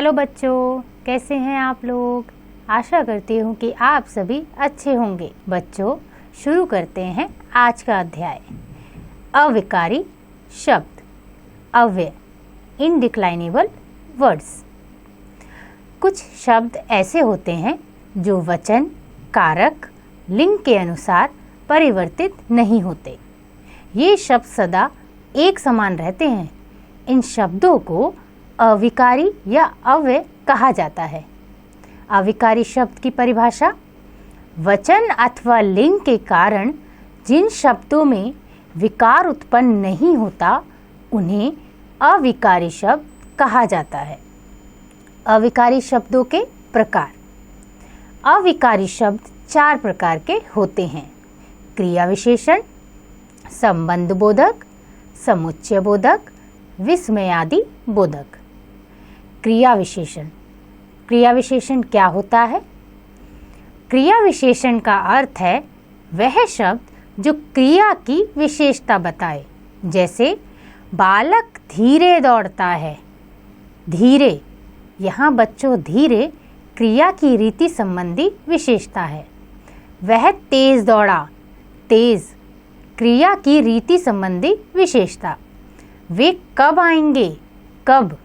Hello बच्चों, कैसे हैं आप लोग। आशा करती हूँ कि आप सभी अच्छे होंगे। बच्चों, शुरू करते हैं आज का अध्याय। अविकारी शब्द, अव्यय, इनडिक्लाइनेबल वर्ड्स। कुछ शब्द ऐसे होते हैं जो वचन, कारक, लिंग के अनुसार परिवर्तित नहीं होते। ये शब्द सदा एक समान रहते हैं। इन शब्दों को अविकारी या अव्यय कहा जाता है। अविकारी शब्द की परिभाषा: वचन अथवा लिंग के कारण जिन शब्दों में विकार उत्पन्न नहीं होता उन्हें अविकारी शब्द कहा जाता है। अविकारी शब्दों के प्रकार: अविकारी शब्द 4 प्रकार के होते हैं: क्रिया विशेषण, संबंध बोधक, समुच्चय बोधक, विस्मयादि बोधक। क्रिया विशेषण। क्रिया विशेषण क्या होता है? क्रिया विशेषण का अर्थ है वह शब्द जो क्रिया की विशेषता बताए। जैसे बालक धीरे दौड़ता है। धीरे, यहाँ बच्चों धीरे क्रिया की रीति संबंधी विशेषता है। वह तेज दौड़ा। तेज, क्रिया की रीति संबंधी विशेषता। वे कब आएंगे? कब,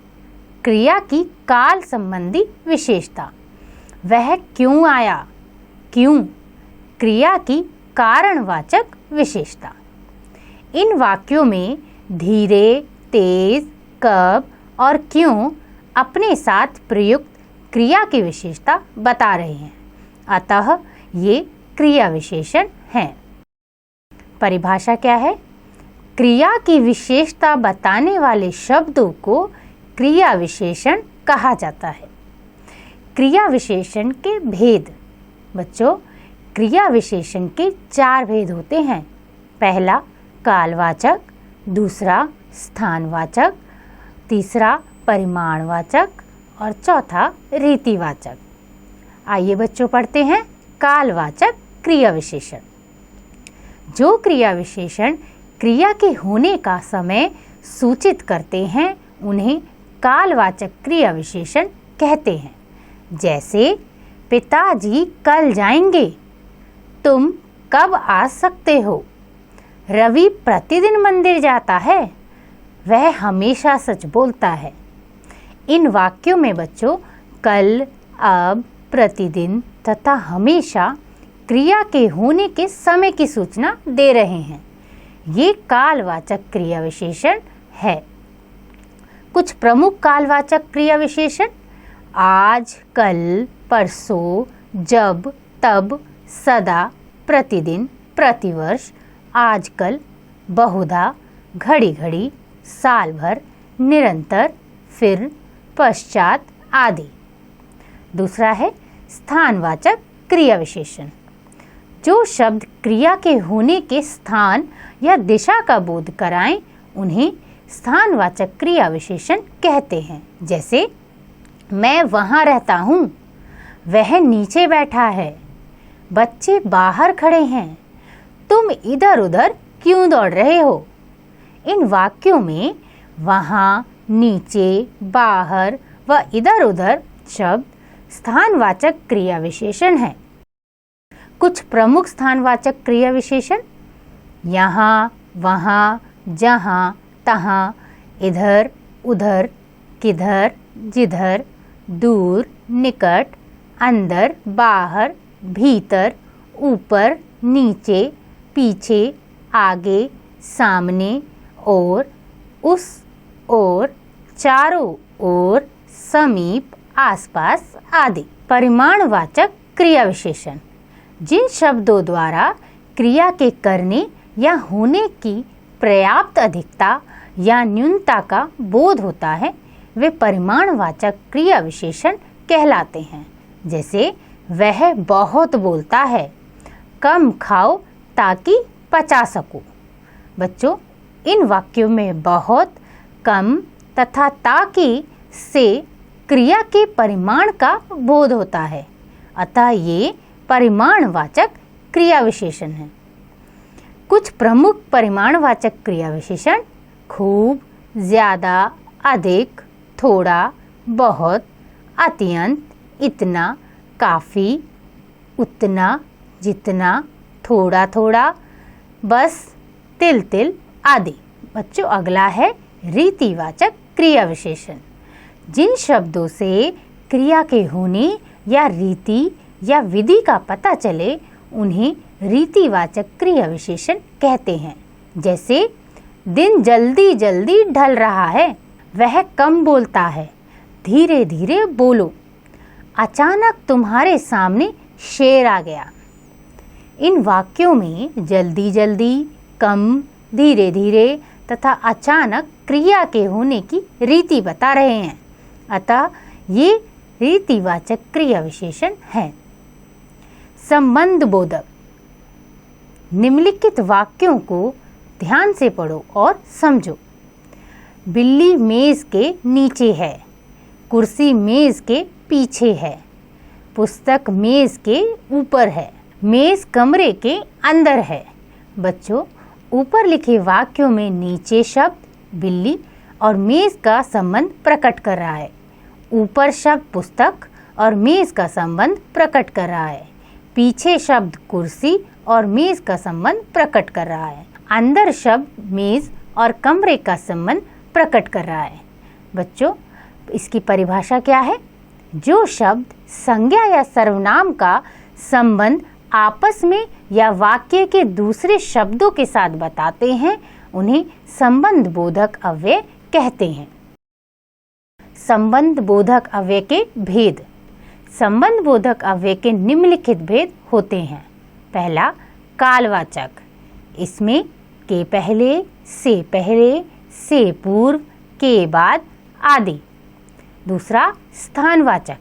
क्रिया की काल संबंधी विशेषता। वह क्यों आया? क्यों, क्रिया की कारणवाचक विशेषता। इन वाक्यों में धीरे, तेज, कब और क्यों अपने साथ प्रयुक्त क्रिया की विशेषता बता रहे हैं, अतः ये क्रिया विशेषण हैं। परिभाषा क्या है? क्रिया की विशेषता बताने वाले शब्दों को क्रिया विशेषण कहा जाता है। क्रिया विशेषण के भेद। बच्चों, क्रिया विशेषण के 4 भेद होते हैं। पहला कालवाचक, दूसरा स्थानवाचक, तीसरा परिमाणवाचक और चौथा रीतिवाचक। आइए बच्चों पढ़ते हैं कालवाचक क्रिया विशेषण। जो क्रिया विशेषण क्रिया के होने का समय सूचित करते हैं उन्हें कालवाचक क्रिया विशेषण कहते हैं। जैसे पिताजी कल जाएंगे। तुम कब आ सकते हो? रवि प्रतिदिन मंदिर जाता है। वह हमेशा सच बोलता है। इन वाक्यों में बच्चों कल, अब, प्रतिदिन तथा हमेशा क्रिया के होने के समय की सूचना दे रहे हैं। ये कालवाचक क्रिया विशेषण है। कुछ प्रमुख कालवाचक क्रिया विशेषण: आज, कल, परसों, जब, तब, सदा, प्रतिदिन, प्रतिवर्ष, आजकल, बहुधा, घड़ी घड़ी, साल भर, निरंतर, फिर, पश्चात आदि। दूसरा है स्थानवाचक क्रिया विशेषण। जो शब्द क्रिया के होने के स्थान या दिशा का बोध कराएं उन्हें स्थानवाचक क्रिया विशेषण कहते हैं। जैसे मैं वहाँ रहता हूँ। वह नीचे बैठा है। बच्चे बाहर खड़े हैं। तुम इधर उधर क्यों दौड़ रहे हो? इन वाक्यों में वहाँ, नीचे, बाहर व इधर उधर शब्द स्थानवाचक क्रिया विशेषण हैं। कुछ प्रमुख स्थानवाचक क्रिया विशेषण: यहाँ, वहाँ, जहाँ, तहाँ, इधर, उधर, किधर, जिधर, दूर, निकट, अंदर, बाहर, भीतर, ऊपर, नीचे, पीछे, आगे, सामने, और, उस ओर, चारों ओर, समीप, आसपास आदि। परिमाणवाचक क्रिया विशेषण: जिन शब्दों द्वारा क्रिया के करने या होने की पर्याप्त अधिकता या न्यूनता का बोध होता है वे परिमाणवाचक क्रिया विशेषण कहलाते हैं। जैसे वह बहुत बोलता है। कम खाओ ताकि पचा सको। बच्चों, इन वाक्यों में बहुत, कम तथा ताकि से क्रिया के परिमाण का बोध होता है, अतः ये परिमाणवाचक क्रिया विशेषण है। कुछ प्रमुख परिमाणवाचक क्रिया विशेषण: खूब, ज्यादा, अधिक, थोड़ा, बहुत, अत्यंत, इतना, काफ़ी, उतना, जितना, थोड़ा थोड़ा, बस, तिल तिल आदि। बच्चों अगला है रीतिवाचक क्रिया विशेषण। जिन शब्दों से क्रिया के होने या रीति या विधि का पता चले उन्हें रीतिवाचक क्रिया विशेषण कहते हैं। जैसे दिन जल्दी जल्दी ढल रहा है, वह कम बोलता है, धीरे धीरे बोलो, अचानक तुम्हारे सामने शेर आ गया। इन वाक्यों में जल्दी जल्दी, कम, धीरे धीरे तथा अचानक क्रिया के होने की रीति बता रहे हैं, अतः ये रीतिवाचक क्रिया विशेषण है। संबंध बोधक। निम्नलिखित वाक्यों को ध्यान से पढ़ो और समझो। बिल्ली मेज के नीचे है, कुर्सी मेज के पीछे है, पुस्तक मेज के ऊपर है, मेज कमरे के अंदर है। बच्चों ऊपर लिखे वाक्यों में नीचे शब्द बिल्ली और मेज का संबंध प्रकट कर रहा है। ऊपर शब्द पुस्तक और मेज का संबंध प्रकट कर रहा है। पीछे शब्द कुर्सी और मेज का संबंध प्रकट कर रहा है। अंदर शब्द मेज और कमरे का संबंध प्रकट कर रहा है। बच्चों इसकी परिभाषा क्या है? जो शब्द संज्ञा या सर्वनाम का संबंध आपस में या वाक्य के दूसरे शब्दों के साथ बताते हैं उन्हें संबंध बोधक अव्यय कहते हैं। संबंध बोधक अव्यय के भेद। संबंध बोधक अव्यय के निम्नलिखित भेद होते हैं। पहला कालवाचक, इसमें के पहले, से पूर्व, के बाद आदि। दूसरा स्थानवाचक,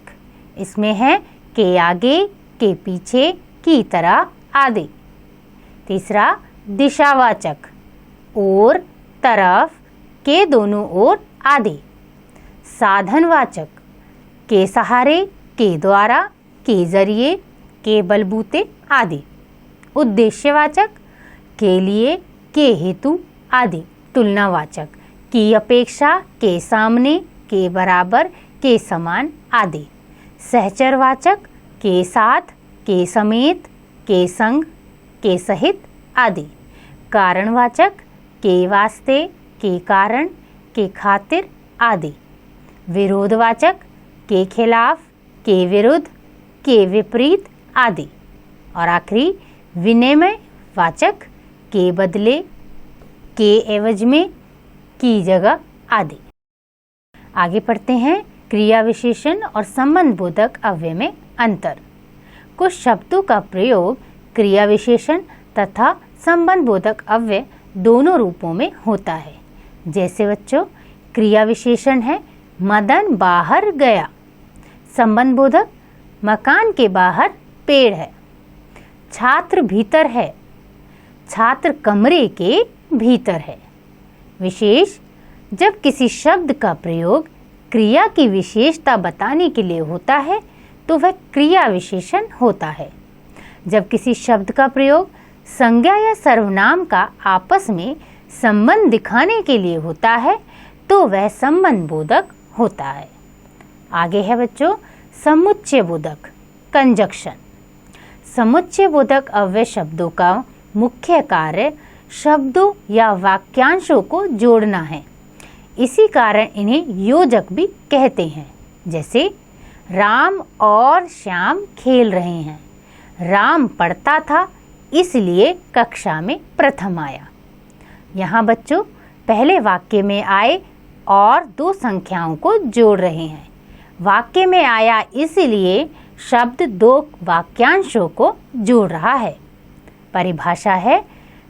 इसमें है के आगे, के पीछे, की तरह आदि। तीसरा दिशावाचक, और, तरफ, के दोनों ओर आदि। साधनवाचक, के सहारे, के द्वारा, के जरिए, के बलबूते आदि। उद्देश्यवाचक, के लिए, के हेतु आदि। तुलनावाचक, की अपेक्षा, के सामने, के बराबर, के समान आदि। सहचरवाचक, के साथ, के समेत, के संग, के सहित आदि। कारणवाचक, के वास्ते, के कारण, के खातिर आदि। विरोधवाचक, के खिलाफ, के विरुद्ध, के विपरीत आदि। और आखिरी विनिमय वाचक, के बदले, के एवज में, की जगह आदि। आगे पढ़ते हैं क्रिया विशेषण और संबंध बोधक अव्यय में अंतर। कुछ शब्दों का प्रयोग क्रिया विशेषण तथा संबंध बोधक अव्यय दोनों रूपों में होता है। जैसे बच्चों क्रिया विशेषण है मदन बाहर गया। संबंध बोधक मकान के बाहर पेड़ है। छात्र भीतर है, छात्र कमरे के भीतर है। विशेष जब किसी शब्द का प्रयोग क्रिया की विशेषता बताने के लिए होता है तो वह क्रिया विशेषण होता है। जब किसी शब्द का प्रयोग संज्ञा या सर्वनाम का आपस में संबंध दिखाने के लिए होता है तो वह संबंध बोधक होता है। आगे है बच्चों समुच्चय बोधक कंजक्शन। समुच्चय बोधक अव्यय शब्दों का मुख्य कार्य शब्दों या वाक्यांशों को जोड़ना है। इसी कारण इन्हें योजक भी कहते हैं। जैसे राम और श्याम खेल रहे हैं। राम पढ़ता था इसलिए कक्षा में प्रथम आया। यहाँ बच्चों पहले वाक्य में आए और दो संख्याओं को जोड़ रहे हैं। वाक्य में आया इसलिए शब्द दो वाक्यांशों को जोड़ रहा है। परिभाषा है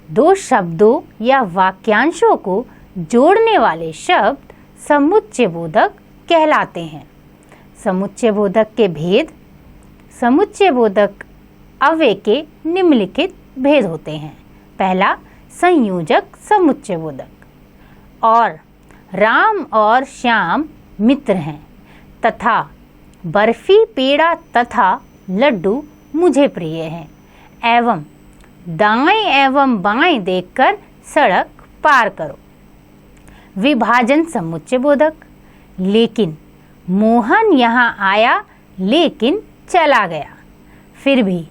दो शब्दों या वाक्यांशों को जोड़ने वाले शब्द समुच्चय बोधक कहलाते हैं। समुच्चय बोधक के भेद। समुच्चय बोधक अव्यय के निम्नलिखित भेद होते हैं। पहला संयोजक समुच्चय बोधक। और राम और श्याम मित्र हैं तथा बर्फी पेड़ा तथा लड्डू मुझे प्रिय हैं। एवं दाएं एवं बाएं देखकर सड़क पार करो। विभाजन समुच्चय बोधक। लेकिन मोहन यहाँ आया लेकिन चला गया। फिर भी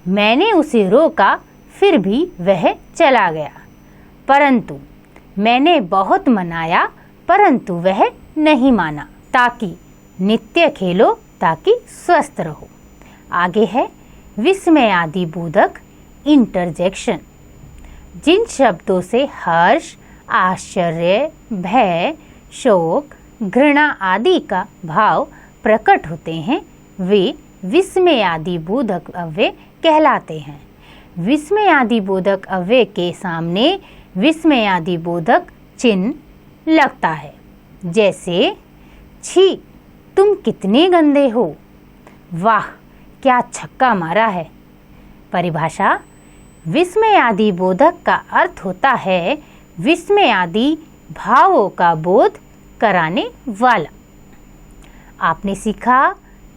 मैंने उसे रोका, फिर भी वह चला गया। परंतु मैंने बहुत मनाया, परंतु वह नहीं माना। ताकि नित्य खेलो, ताकि स्वस्थ रहो। आगे है विस्मयादि बोधक इंटरजेक्शन। जिन शब्दों से हर्ष, आश्चर्य, भय, शोक, घृणा आदि का भाव प्रकट होते हैं, वे विस्मयादि बोधक अव्यय कहलाते हैं। विस्मयादि बोधक अव्यय के सामने विस्मयादि बोधक चिन्ह लगता है। जैसे छी, तुम कितने गंदे हो। वाह, क्या छक्का मारा है। परिभाषा: विस्मयादि बोधक का अर्थ होता है विस्मयादि भावों का बोध कराने वाला। आपने सीखा,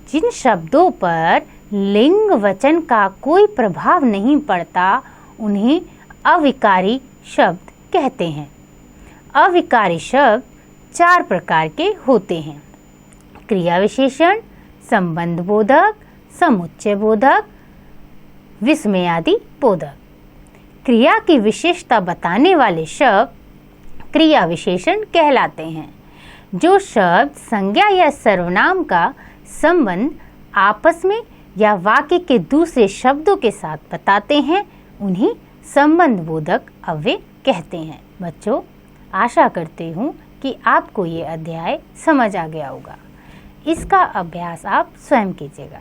जिन शब्दों पर लिंग वचन का कोई प्रभाव नहीं पड़ता उन्हें अविकारी शब्द कहते हैं। अविकारी शब्द 4 प्रकार के होते हैं: क्रिया विशेषण, संबंध बोधक, समुच्चय बोधक, विस्मयादि बोधक। क्रिया की विशेषता बताने वाले शब्द क्रिया विशेषण कहलाते हैं। जो शब्द संज्ञा या सर्वनाम का संबंध आपस में या वाक्य के दूसरे शब्दों के साथ बताते हैं, उन्हें संबंध बोधक अव्यय कहते हैं। बच्चों, आशा करती हूँ कि आपको ये अध्याय समझ आ गया होगा। इसका अभ्यास आप स्वयं कीजिएगा।